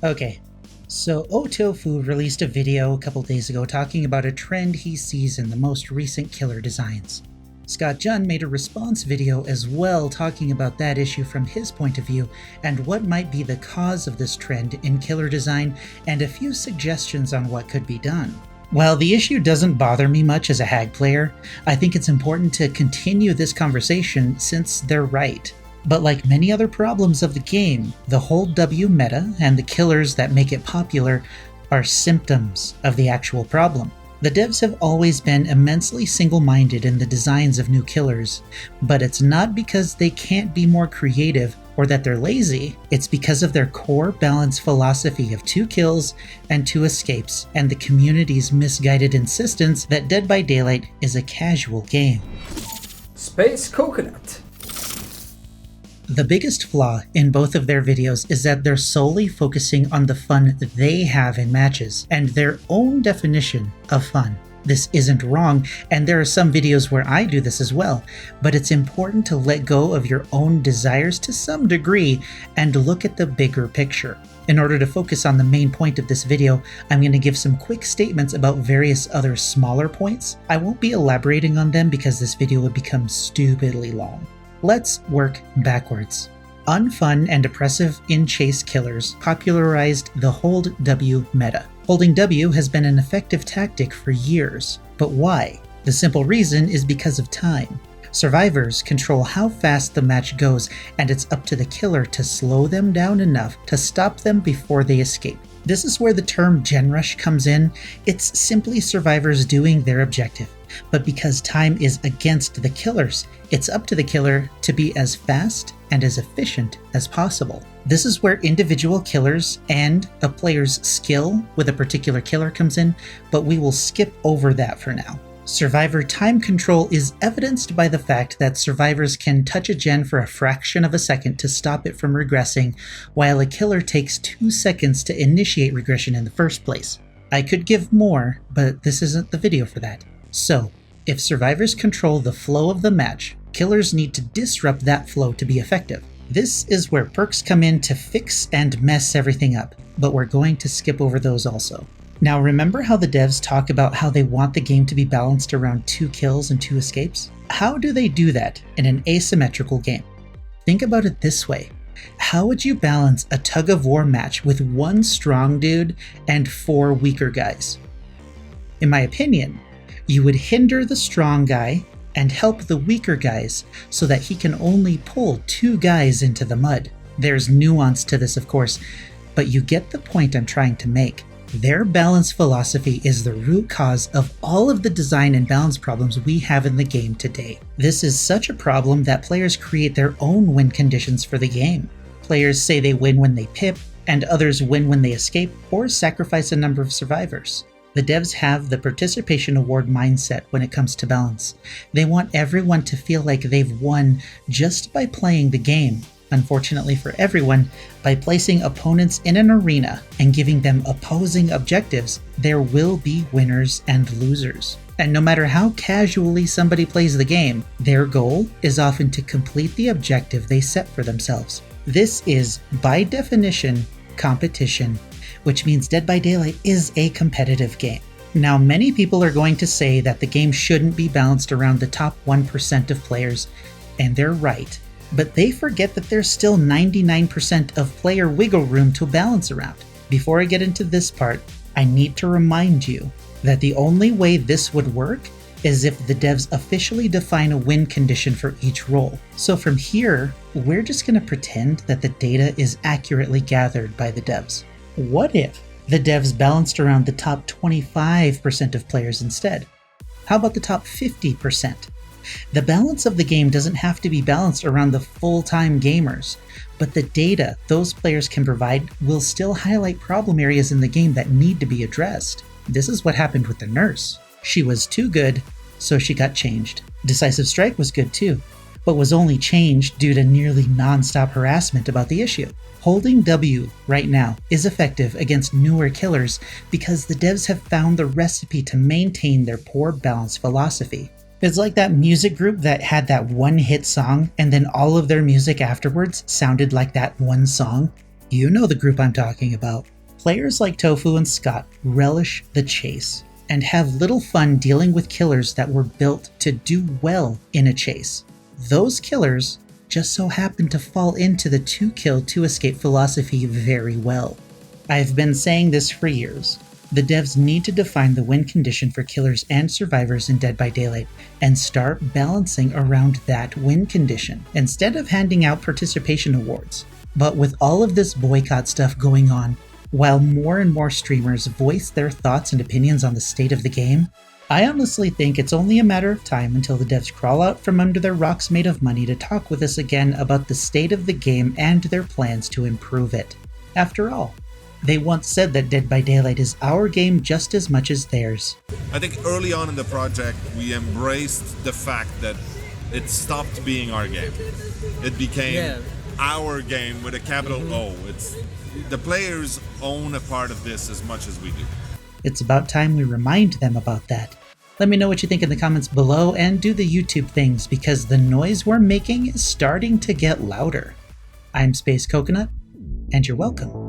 Okay, so Otofu released a video a couple days ago talking about a trend he sees in the most recent killer designs. Scott Junn made a response video as well talking about that issue from his point of view and what might be the cause of this trend in killer design and a few suggestions on what could be done. While the issue doesn't bother me much as a Hag player, I think it's important to continue this conversation since they're right. But like many other problems of the game, the Hold W meta and the killers that make it popular are symptoms of the actual problem. The devs have always been immensely single-minded in the designs of new killers, but it's not because they can't be more creative or that they're lazy, it's because of their core balance philosophy of 2 kills and 2 escapes and the community's misguided insistence that Dead by Daylight is a casual game. Space Coconut. The biggest flaw in both of their videos is that they're solely focusing on the fun they have in matches and their own definition of fun. This isn't wrong, and there are some videos where I do this as well, but it's important to let go of your own desires to some degree and look at the bigger picture. In order to focus on the main point of this video, I'm going to give some quick statements about various other smaller points. I won't be elaborating on them because this video would become stupidly long. Let's work backwards. Unfun and oppressive in-chase killers popularized the Hold W meta. Holding W has been an effective tactic for years, but why? The simple reason is because of time. Survivors control how fast the match goes, and it's up to the killer to slow them down enough to stop them before they escape. This is where the term Gen Rush comes in. It's simply survivors doing their objective. But because time is against the killers, it's up to the killer to be as fast and as efficient as possible. This is where individual killers and a player's skill with a particular killer comes in, but we will skip over that for now. Survivor time control is evidenced by the fact that survivors can touch a gen for a fraction of a second to stop it from regressing, while a killer takes 2 seconds to initiate regression in the first place. I could give more, but this isn't the video for that. So, if survivors control the flow of the match, killers need to disrupt that flow to be effective. This is where perks come in to fix and mess everything up, but we're going to skip over those also. Now remember how the devs talk about how they want the game to be balanced around 2 kills and 2 escapes? How do they do that in an asymmetrical game? Think about it this way. How would you balance a tug-of-war match with 1 strong dude and 4 weaker guys? In my opinion, you would hinder the strong guy and help the weaker guys so that he can only pull 2 guys into the mud. There's nuance to this, of course, but you get the point I'm trying to make. Their balance philosophy is the root cause of all of the design and balance problems we have in the game today. This is such a problem that players create their own win conditions for the game. Players say they win when they pip, and others win when they escape or sacrifice a number of survivors. The devs have the participation award mindset when it comes to balance. They want everyone to feel like they've won just by playing the game. Unfortunately for everyone, by placing opponents in an arena and giving them opposing objectives, there will be winners and losers. And no matter how casually somebody plays the game, their goal is often to complete the objective they set for themselves. This is, by definition, competition, which means Dead by Daylight is a competitive game. Now, many people are going to say that the game shouldn't be balanced around the top 1% of players, and they're right. But they forget that there's still 99% of player wiggle room to balance around. Before I get into this part, I need to remind you that the only way this would work is if the devs officially define a win condition for each role. So from here, we're just going to pretend that the data is accurately gathered by the devs. What if the devs balanced around the top 25% of players instead? How about the top 50%? The balance of the game doesn't have to be balanced around the full-time gamers, but the data those players can provide will still highlight problem areas in the game that need to be addressed. This is what happened with the nurse. She was too good, so she got changed. Decisive Strike was good too, but was only changed due to nearly non-stop harassment about the issue. Holding W right now is effective against newer killers because the devs have found the recipe to maintain their poor balance philosophy. It's like that music group that had that one hit song and then all of their music afterwards sounded like that one song. You know the group I'm talking about. Players like Tofu and Scott relish the chase and have little fun dealing with killers that were built to do well in a chase. Those killers just so happen to fall into the 2-kill 2-escape philosophy very well. I've been saying this for years. The devs need to define the win condition for killers and survivors in Dead by Daylight and start balancing around that win condition instead of handing out participation awards. But with all of this boycott stuff going on, while more and more streamers voice their thoughts and opinions on the state of the game, I honestly think it's only a matter of time until the devs crawl out from under their rocks made of money to talk with us again about the state of the game and their plans to improve it. After all, they once said that Dead by Daylight is our game just as much as theirs. I think early on in the project, we embraced the fact that it stopped being our game. It became our game with a capital O. The players own a part of this as much as we do. It's about time we remind them about that. Let me know what you think in the comments below and do the YouTube things because the noise we're making is starting to get louder. I'm Space Coconut, and you're welcome.